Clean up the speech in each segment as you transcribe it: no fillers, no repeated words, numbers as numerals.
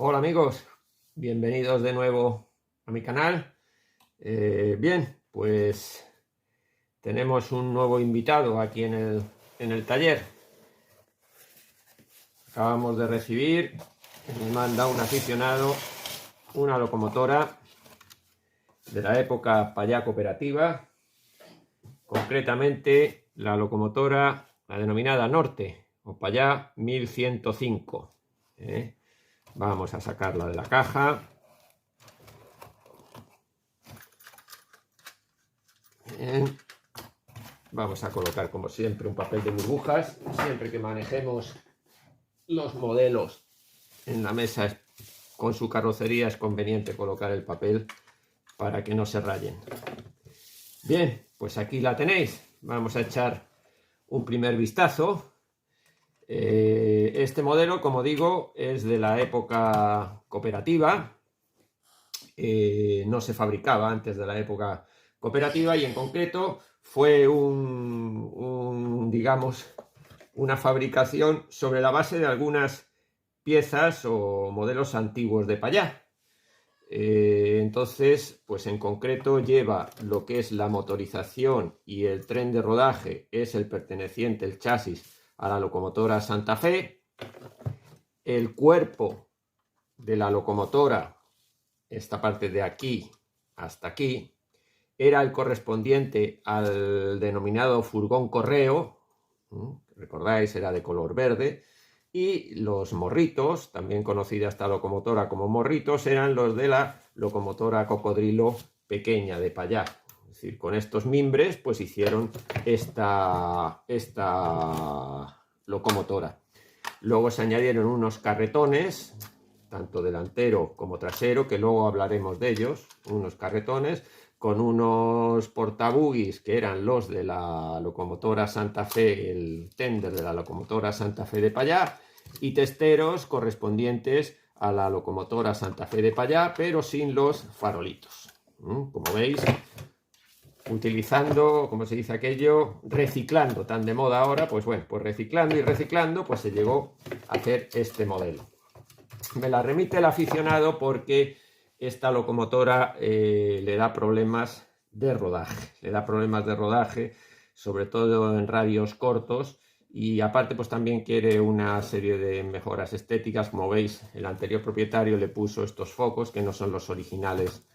Hola amigos, bienvenidos de nuevo a mi canal. Bien, pues tenemos un nuevo invitado aquí en el taller. Acabamos de recibir, me manda un aficionado, una locomotora de la época Pallá cooperativa, concretamente la locomotora, la denominada Norte o Pallá 1105. Vamos a sacarla de la caja. Bien. Vamos a colocar, como siempre, un papel de burbujas. Siempre que manejemos los modelos en la mesa con su carrocería es conveniente colocar el papel para que no se rayen. Bien, pues aquí la tenéis. Vamos a echar un primer vistazo. Este modelo, como digo, es de la época cooperativa. No se fabricaba antes de la época cooperativa y en concreto fue digamos, una fabricación sobre la base de algunas piezas o modelos antiguos de Pallá. Entonces, pues en concreto lleva lo que es la motorización y el tren de rodaje, es el perteneciente, el chasis, a la locomotora Santa Fe. El cuerpo de la locomotora, esta parte de aquí hasta aquí, era el correspondiente al denominado furgón correo, recordáis, era de color verde, y los morritos, también conocida esta locomotora como morritos, eran los de la locomotora cocodrilo pequeña de Pallá. Es decir, con estos mimbres pues hicieron esta locomotora. Luego se añadieron unos carretones, tanto delantero como trasero, que luego hablaremos de ellos, unos carretones con unos portabuggies que eran los de la locomotora Santa Fe, el tender de la locomotora Santa Fe de Pallá, y testeros correspondientes a la locomotora Santa Fe de Pallá, pero sin los farolitos. Como veis, utilizando, como se dice aquello, reciclando, tan de moda ahora, pues bueno, pues reciclando y reciclando, pues se llegó a hacer este modelo. Me la remite el aficionado porque esta locomotora le da problemas de rodaje, sobre todo en radios cortos, y aparte pues también quiere una serie de mejoras estéticas. Como veis, el anterior propietario le puso estos focos que no son los originales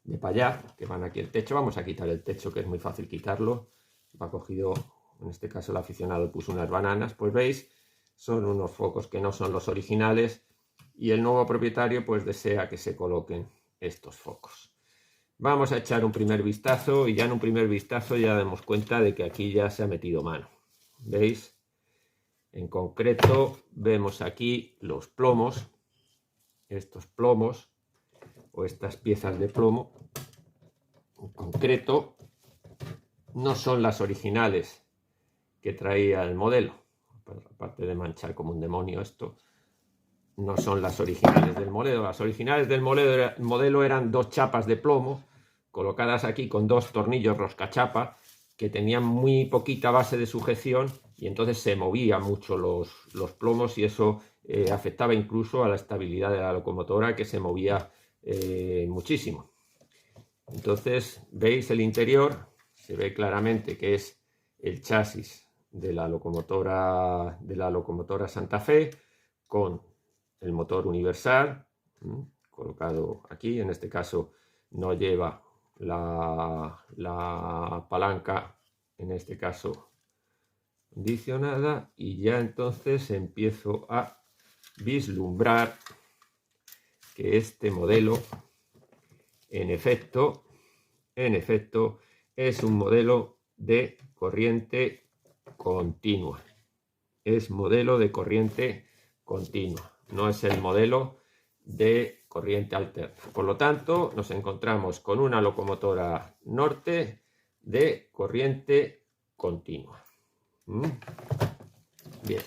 de Pallá, que van aquí el techo. Vamos a quitar el techo, que es muy fácil quitarlo. Ha cogido, en este caso el aficionado puso unas bananas, pues veis, son unos focos que no son los originales, y el nuevo propietario pues desea que se coloquen estos focos. Vamos a echar un primer vistazo y ya en un primer vistazo ya damos cuenta de que aquí ya se ha metido mano. ¿Veis? En concreto vemos aquí los plomos, estos plomos o estas piezas de plomo. En concreto no son las originales que traía el modelo, aparte de manchar como un demonio esto. No son las originales del modelo. Las originales del modelo eran dos chapas de plomo colocadas aquí con dos tornillos roscachapa que tenían muy poquita base de sujeción, y entonces se movían mucho los plomos, y eso afectaba incluso a la estabilidad de la locomotora, que se movía muchísimo. Entonces veis el interior, se ve claramente que es el chasis de la locomotora Santa Fe, con el motor universal colocado aquí. En este caso no lleva la palanca, en este caso condicionada, y ya entonces empiezo a vislumbrar que este modelo en efecto es un modelo de corriente continua. Es modelo de corriente continua, no es el modelo de corriente alterna. Por lo tanto, nos encontramos con una locomotora Norte de corriente continua. Bien,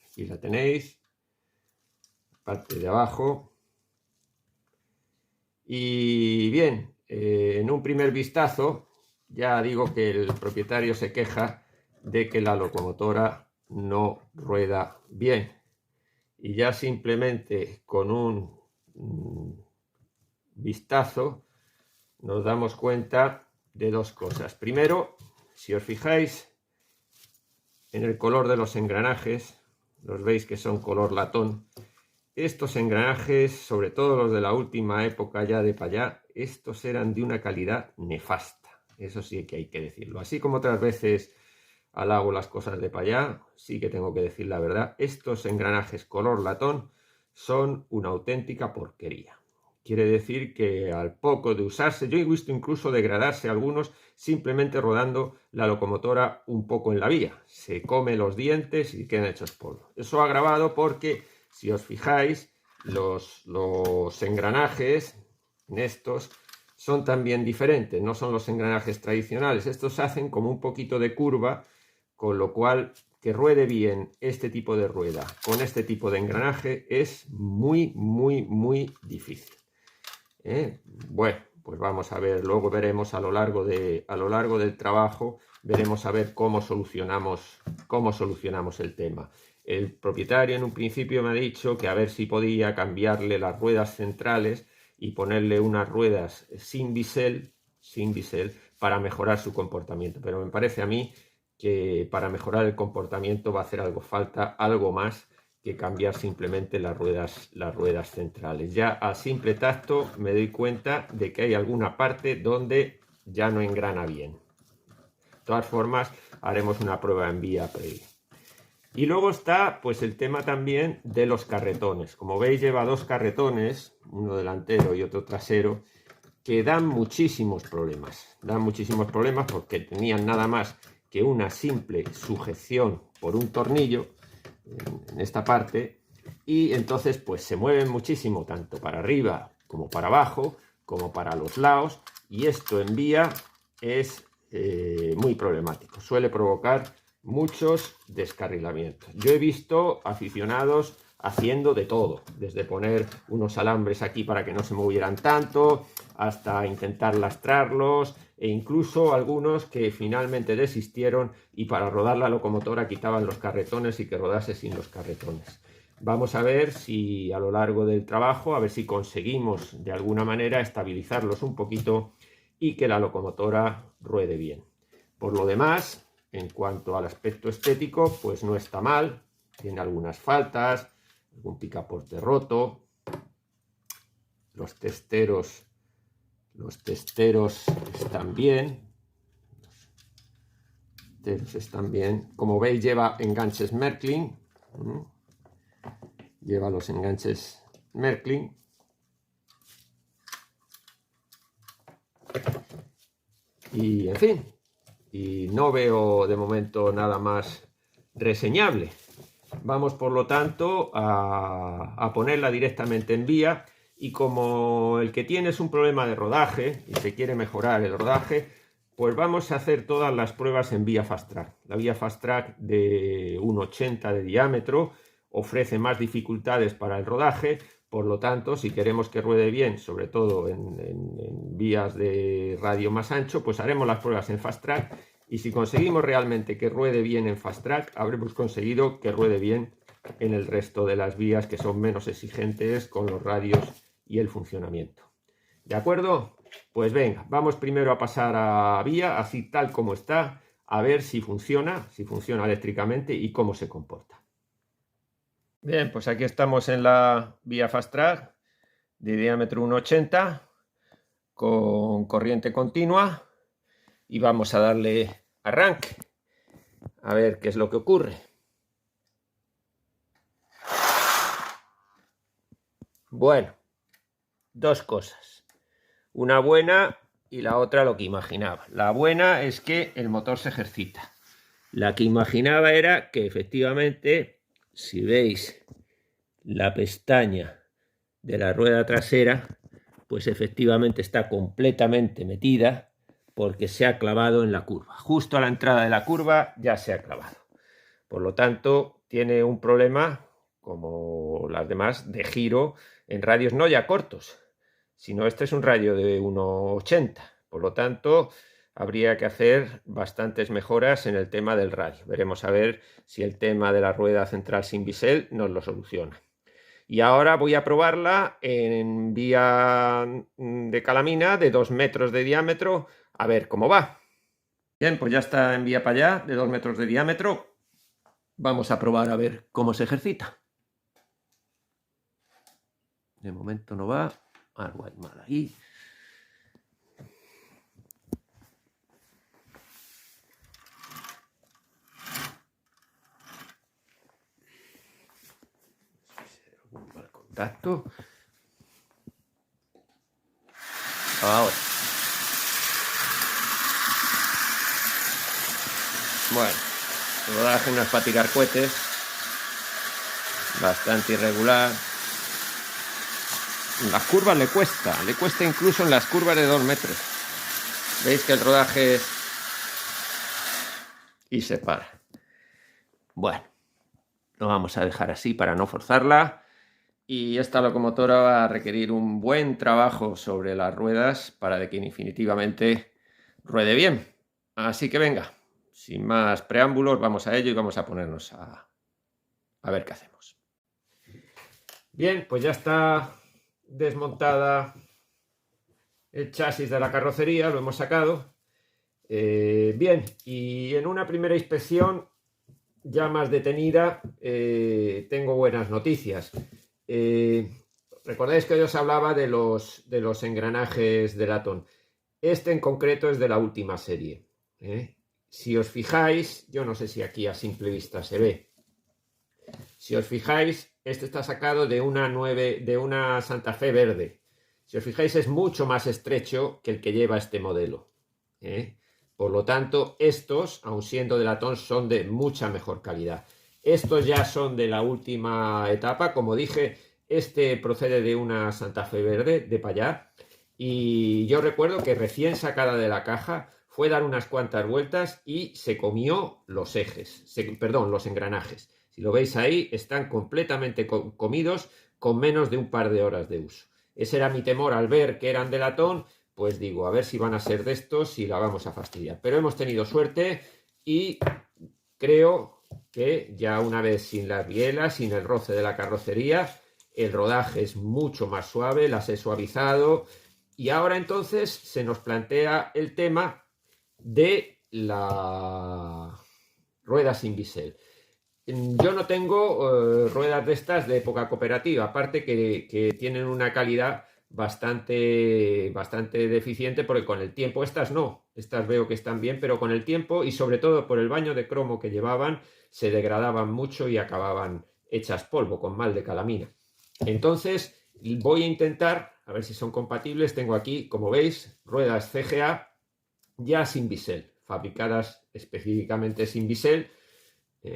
aquí la tenéis, parte de abajo. Y bien, en un primer vistazo ya digo que el propietario se queja de que la locomotora no rueda bien. y ya simplemente con un vistazo nos damos cuenta de dos cosas. Primero, si os fijáis en el color de los engranajes, los veis que son color latón. Estos engranajes, sobre todo los de la última época ya de Payá, estos eran de una calidad nefasta. Eso sí que hay que decirlo. Así como otras veces halago las cosas de Payá, sí que tengo que decir la verdad. Estos engranajes color latón son una auténtica porquería. Quiere decir que al poco de usarse, yo he visto incluso degradarse algunos simplemente rodando la locomotora un poco en la vía. Se come los dientes y quedan hechos polvo. Eso agravado porque, si os fijáis, los engranajes en estos son también diferentes, no son los engranajes tradicionales. Estos hacen como un poquito de curva, con lo cual que ruede bien este tipo de rueda con este tipo de engranaje es muy, muy, muy difícil. Bueno, pues vamos a ver, luego veremos a lo largo del trabajo, veremos a ver cómo solucionamos el tema. El propietario en un principio me ha dicho que a ver si podía cambiarle las ruedas centrales y ponerle unas ruedas sin bisel para mejorar su comportamiento, pero me parece a mí que para mejorar el comportamiento va a hacer falta algo más que cambiar simplemente las ruedas centrales. Ya a simple tacto me doy cuenta de que hay alguna parte donde ya no engrana bien. De todas formas, haremos una prueba en vía previa. Y luego está pues el tema también de los carretones. Como veis, lleva dos carretones, uno delantero y otro trasero, que dan muchísimos problemas. Dan muchísimos problemas porque tenían nada más que una simple sujeción por un tornillo en esta parte, y entonces pues se mueven muchísimo tanto para arriba como para abajo como para los lados, y esto en vía es muy problemático, suele provocar muchos descarrilamientos. Yo he visto aficionados haciendo de todo, desde poner unos alambres aquí para que no se movieran tanto, hasta intentar lastrarlos, e incluso algunos que finalmente desistieron y para rodar la locomotora quitaban los carretones y que rodase sin los carretones. Vamos a ver si a lo largo del trabajo, a ver si conseguimos de alguna manera estabilizarlos un poquito y que la locomotora ruede bien. Por lo demás, en cuanto al aspecto estético, pues no está mal, tiene algunas faltas, algún picaporte roto, los testeros están bien. Como veis, lleva enganches Märklin. Lleva los enganches Märklin. Y en fin, y no veo de momento nada más reseñable. Vamos por lo tanto a ponerla directamente en vía, y como el que tiene es un problema de rodaje y se quiere mejorar el rodaje, pues vamos a hacer todas las pruebas en vía Fast Track. La vía Fast Track de 1,80 de diámetro ofrece más dificultades para el rodaje, por lo tanto, si queremos que ruede bien, sobre todo en vías de radio más ancho, pues haremos las pruebas en Fast Track, y si conseguimos realmente que ruede bien en Fast Track, habremos conseguido que ruede bien en el resto de las vías que son menos exigentes con los radios y el funcionamiento. ¿De acuerdo? Pues venga, vamos primero a pasar a vía, así tal como está, a ver si funciona eléctricamente y cómo se comporta. Bien, pues aquí estamos en la vía Fast Track de diámetro 1,80 con corriente continua y vamos a darle arranque a ver qué es lo que ocurre. Bueno, dos cosas, una buena y la otra lo que imaginaba. La buena es que el motor se ejercita. La que imaginaba era que efectivamente, si veis la pestaña de la rueda trasera, pues efectivamente está completamente metida porque se ha clavado en la curva. Justo a la entrada de la curva ya se ha clavado. Por lo tanto, tiene un problema, como las demás, de giro en radios no ya cortos, sino este es un radio de 1,80. Por lo tanto, habría que hacer bastantes mejoras en el tema del radio. Veremos a ver si el tema de la rueda central sin bisel nos lo soluciona. Y ahora voy a probarla en vía de calamina de 2 metros de diámetro, a ver cómo va. Bien, pues ya está en vía para allá, de 2 metros de diámetro. Vamos a probar a ver cómo se ejercita. De momento no va. Algo hay mal ahí. Un mal contacto. Ahora. Bueno, rodaje unas para tirar cohetes. Bastante irregular. En las curvas le cuesta incluso en las curvas de 2 metros. Veis que el rodaje es... y se para. Bueno, lo vamos a dejar así para no forzarla. Y esta locomotora va a requerir un buen trabajo sobre las ruedas para que definitivamente ruede bien. Así que venga, sin más preámbulos, vamos a ello y vamos a ponernos a ver qué hacemos. Bien, pues ya está desmontada el chasis de la carrocería, lo hemos sacado. Bien, y en una primera inspección ya más detenida tengo buenas noticias. Recordáis que yo os hablaba de los engranajes de latón. Este en concreto es de la última serie. Si os fijáis, yo no sé si aquí a simple vista se ve. Si os fijáis, este está sacado de una Santa Fe verde. Si os fijáis, es mucho más estrecho que el que lleva este modelo. Por lo tanto, estos, aun siendo de latón, son de mucha mejor calidad. Estos ya son de la última etapa. Como dije, este procede de una Santa Fe verde, de Payá. Y yo recuerdo que recién sacada de la caja fue dar unas cuantas vueltas y se comió los los engranajes. Si lo veis ahí, están completamente comidos con menos de un par de horas de uso. Ese era mi temor al ver que eran de latón, pues digo, a ver si van a ser de estos y la vamos a fastidiar. Pero hemos tenido suerte y creo que ya una vez sin las bielas, sin el roce de la carrocería, el rodaje es mucho más suave, las he suavizado y ahora entonces se nos plantea el tema de la rueda sin bisel. Yo no tengo ruedas de estas de época cooperativa, aparte que tienen una calidad bastante deficiente, porque con el tiempo, estas veo que están bien, pero con el tiempo y sobre todo por el baño de cromo que llevaban, se degradaban mucho y acababan hechas polvo con mal de calamina. Entonces voy a intentar, a ver si son compatibles. Tengo aquí, como veis, ruedas CGA ya sin bisel, fabricadas específicamente sin bisel.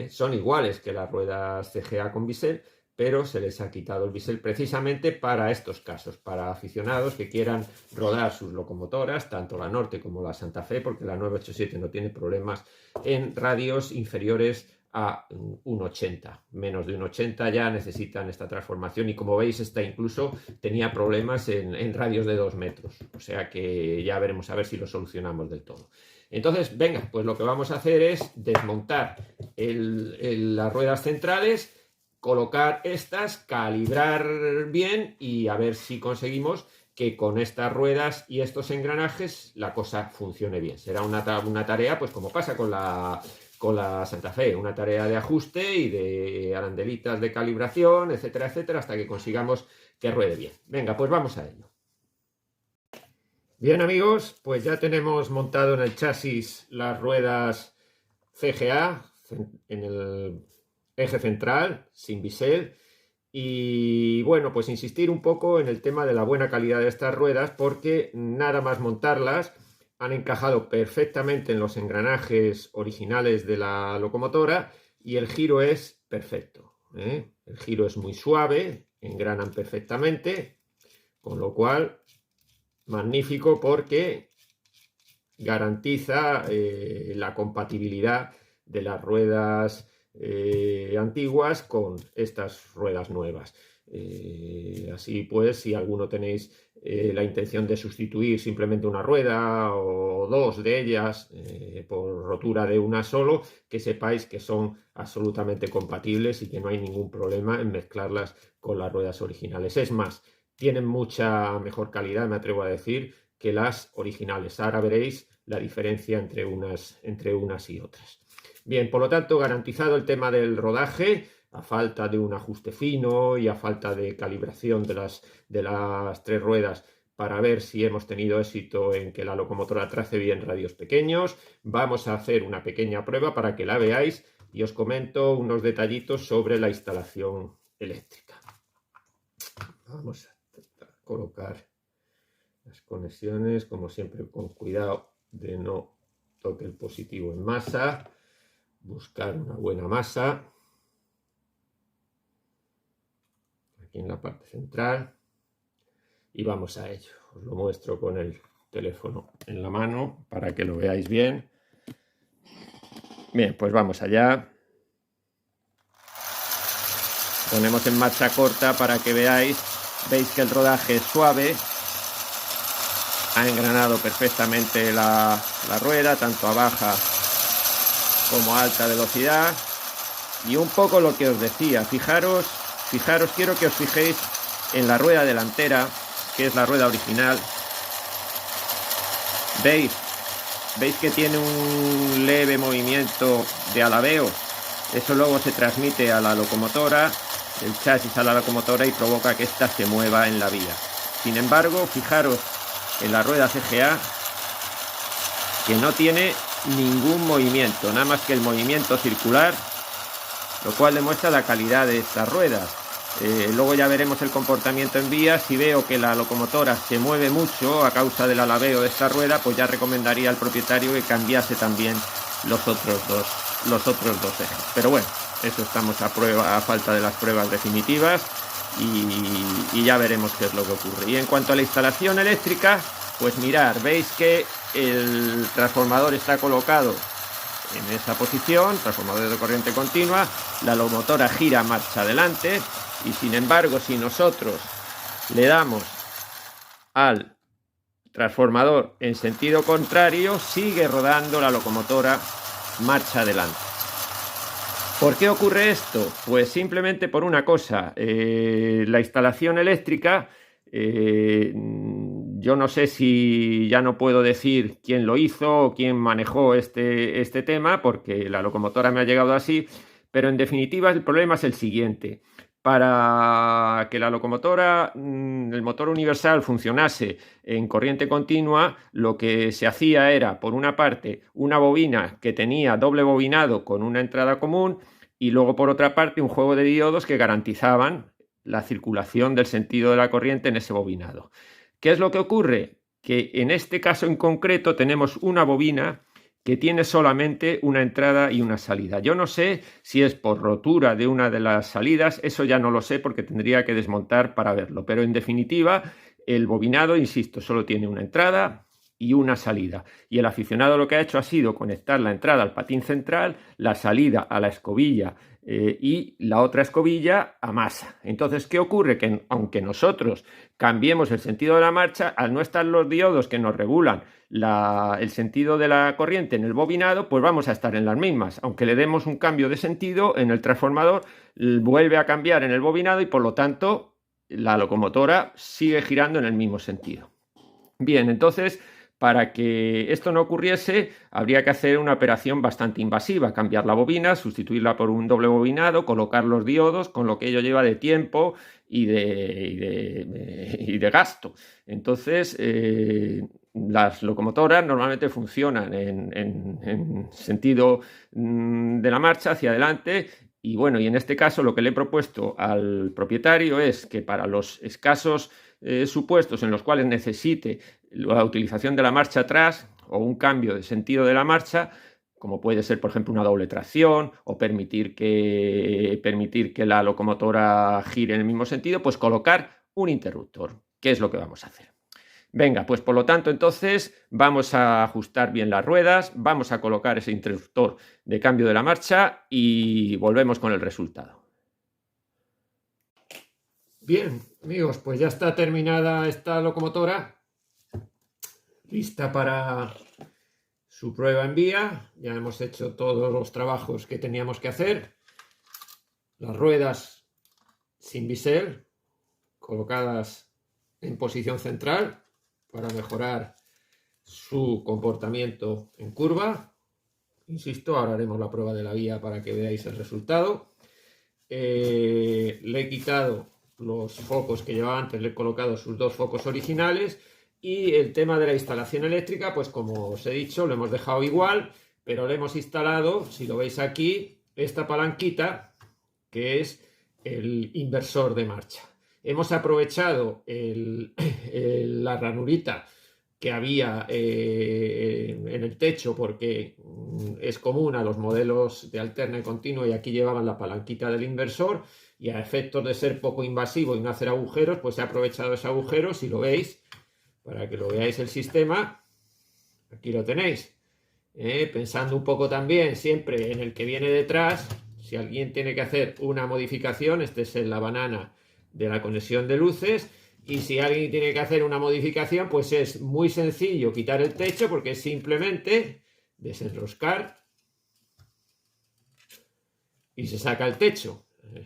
Son iguales que las ruedas CGA con bisel, pero se les ha quitado el bisel precisamente para estos casos, para aficionados que quieran rodar sus locomotoras, tanto la Norte como la Santa Fe, porque la 987 no tiene problemas en radios inferiores a 1,80. Menos de 1,80 ya necesitan esta transformación y como veis esta incluso tenía problemas en radios de 2 metros. O sea que ya veremos a ver si lo solucionamos del todo. Entonces, venga, pues lo que vamos a hacer es desmontar las ruedas centrales, colocar estas, calibrar bien y a ver si conseguimos que con estas ruedas y estos engranajes la cosa funcione bien. Será una tarea, pues como pasa con la Santa Fe, una tarea de ajuste y de arandelitas de calibración, etcétera, etcétera, hasta que consigamos que ruede bien. Venga, pues vamos a ello. Bien amigos, pues ya tenemos montado en el chasis las ruedas CGA en el eje central, sin bisel. Y bueno, pues insistir un poco en el tema de la buena calidad de estas ruedas, porque nada más montarlas han encajado perfectamente en los engranajes originales de la locomotora y el giro es perfecto. El giro es muy suave, engranan perfectamente, con lo cual magnífico porque garantiza la compatibilidad de las ruedas antiguas con estas ruedas nuevas. Así pues, si alguno tenéis la intención de sustituir simplemente una rueda o dos de ellas por rotura de una solo, que sepáis que son absolutamente compatibles y que no hay ningún problema en mezclarlas con las ruedas originales. Es más, tienen mucha mejor calidad, me atrevo a decir, que las originales. Ahora veréis la diferencia entre unas y otras. Bien, por lo tanto, garantizado el tema del rodaje, a falta de un ajuste fino y a falta de calibración de las tres ruedas para ver si hemos tenido éxito en que la locomotora trace bien radios pequeños, vamos a hacer una pequeña prueba para que la veáis y os comento unos detallitos sobre la instalación eléctrica. Vamos a colocar las conexiones, como siempre, con cuidado de no toque el positivo en masa, buscar una buena masa aquí en la parte central y vamos a ello. Os lo muestro con el teléfono en la mano para que lo veáis bien. Bien, pues vamos allá. Ponemos en marcha corta para que veáis. Veis que el rodaje es suave. Ha engranado perfectamente la rueda, tanto a baja como a alta velocidad. Y un poco lo que os decía, fijaros, quiero que os fijéis en la rueda delantera, que es la rueda original. ¿Veis que tiene un leve movimiento de alabeo? Eso luego se transmite a la locomotora, el chasis a la locomotora y provoca que ésta se mueva en la vía. Sin embargo, fijaros en la rueda CGA, que no tiene ningún movimiento, nada más que el movimiento circular, lo cual demuestra la calidad de estas ruedas. Luego ya veremos el comportamiento en vía. Si veo que la locomotora se mueve mucho a causa del alabeo de esta rueda, pues ya recomendaría al propietario que cambiase también los otros dos ejes. Pero bueno, eso estamos a falta de las pruebas definitivas y ya veremos qué es lo que ocurre. Y en cuanto a la instalación eléctrica, pues mirad, veis que el transformador está colocado en esa posición, transformador de corriente continua, la locomotora gira marcha adelante y sin embargo, si nosotros le damos al transformador en sentido contrario, sigue rodando la locomotora marcha adelante. ¿Por qué ocurre esto? Pues simplemente por una cosa, la instalación eléctrica, yo no sé si ya no puedo decir quién lo hizo o quién manejó este tema, porque la locomotora me ha llegado así, pero en definitiva el problema es el siguiente. Para que la locomotora, el motor universal, funcionase en corriente continua, lo que se hacía era, por una parte, una bobina que tenía doble bobinado con una entrada común y luego, por otra parte, un juego de diodos que garantizaban la circulación del sentido de la corriente en ese bobinado. ¿Qué es lo que ocurre? Que en este caso en concreto tenemos una bobina que tiene solamente una entrada y una salida. Yo no sé si es por rotura de una de las salidas, eso ya no lo sé porque tendría que desmontar para verlo, pero en definitiva el bobinado, insisto, solo tiene una entrada y una salida. Y el aficionado lo que ha hecho ha sido conectar la entrada al patín central, la salida a la escobilla y la otra escobilla a masa. Entonces, ¿qué ocurre? Que aunque nosotros cambiemos el sentido de la marcha, al no estar los diodos que nos regulan el sentido de la corriente en el bobinado, pues vamos a estar en las mismas. Aunque le demos un cambio de sentido en el transformador, vuelve a cambiar en el bobinado y por lo tanto la locomotora sigue girando en el mismo sentido. Bien, entonces, para que esto no ocurriese, habría que hacer una operación bastante invasiva, cambiar la bobina, sustituirla por un doble bobinado, colocar los diodos, con lo que ello lleva de tiempo y de gasto. Entonces, las locomotoras normalmente funcionan en sentido de la marcha hacia adelante. Y bueno, y en este caso lo que le he propuesto al propietario es que para los escasos supuestos en los cuales necesite la utilización de la marcha atrás o un cambio de sentido de la marcha, como puede ser, por ejemplo, una doble tracción o permitir que la locomotora gire en el mismo sentido, pues colocar un interruptor, que es lo que vamos a hacer. Venga, pues por lo tanto, entonces vamos a ajustar bien las ruedas, vamos a colocar ese interruptor de cambio de la marcha y volvemos con el resultado. Bien, amigos, pues ya está terminada esta locomotora, lista para su prueba en vía. Ya hemos hecho todos los trabajos que teníamos que hacer. Las ruedas sin bisel, colocadas en posición central para mejorar su comportamiento en curva. Insisto, ahora haremos la prueba de la vía para que veáis el resultado. Le he quitado los focos que llevaba antes, le he colocado sus dos focos originales, y el tema de la instalación eléctrica, pues como os he dicho, lo hemos dejado igual, pero le hemos instalado, si lo veis aquí, esta palanquita que es el inversor de marcha. Hemos aprovechado la ranurita que había en el techo, porque es común a los modelos de alterna y continua, y aquí llevaban la palanquita del inversor, y a efectos de ser poco invasivo y no hacer agujeros, pues he aprovechado ese agujero. Si lo veis, para que lo veáis el sistema, aquí lo tenéis. Pensando un poco también siempre en el que viene detrás, si alguien tiene que hacer una modificación, este es la banana de la conexión de luces. Y si alguien tiene que hacer una modificación, pues es muy sencillo quitar el techo, porque es simplemente desenroscar y se saca el techo.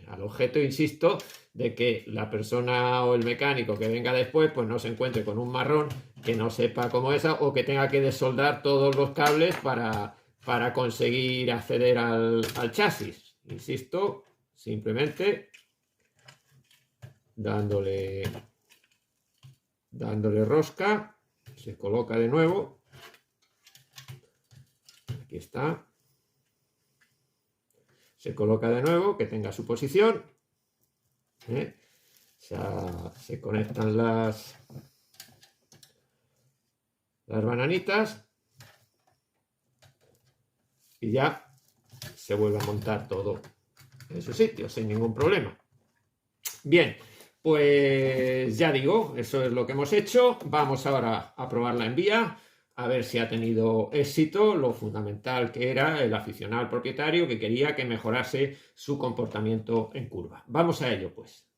Al objeto, insisto, de que la persona o el mecánico que venga después pues no se encuentre con un marrón que no sepa cómo es, o que tenga que desoldar todos los cables para conseguir acceder al chasis. Insisto, simplemente dándole rosca, se coloca de nuevo, aquí está, se coloca de nuevo, que tenga su posición, se conectan las bananitas y ya se vuelve a montar todo en su sitio sin ningún problema. Bien, pues ya digo, eso es lo que hemos hecho. Vamos ahora a probarla en vía, a ver si ha tenido éxito, lo fundamental que era el aficionado al propietario, que quería que mejorase su comportamiento en curva. Vamos a ello, pues.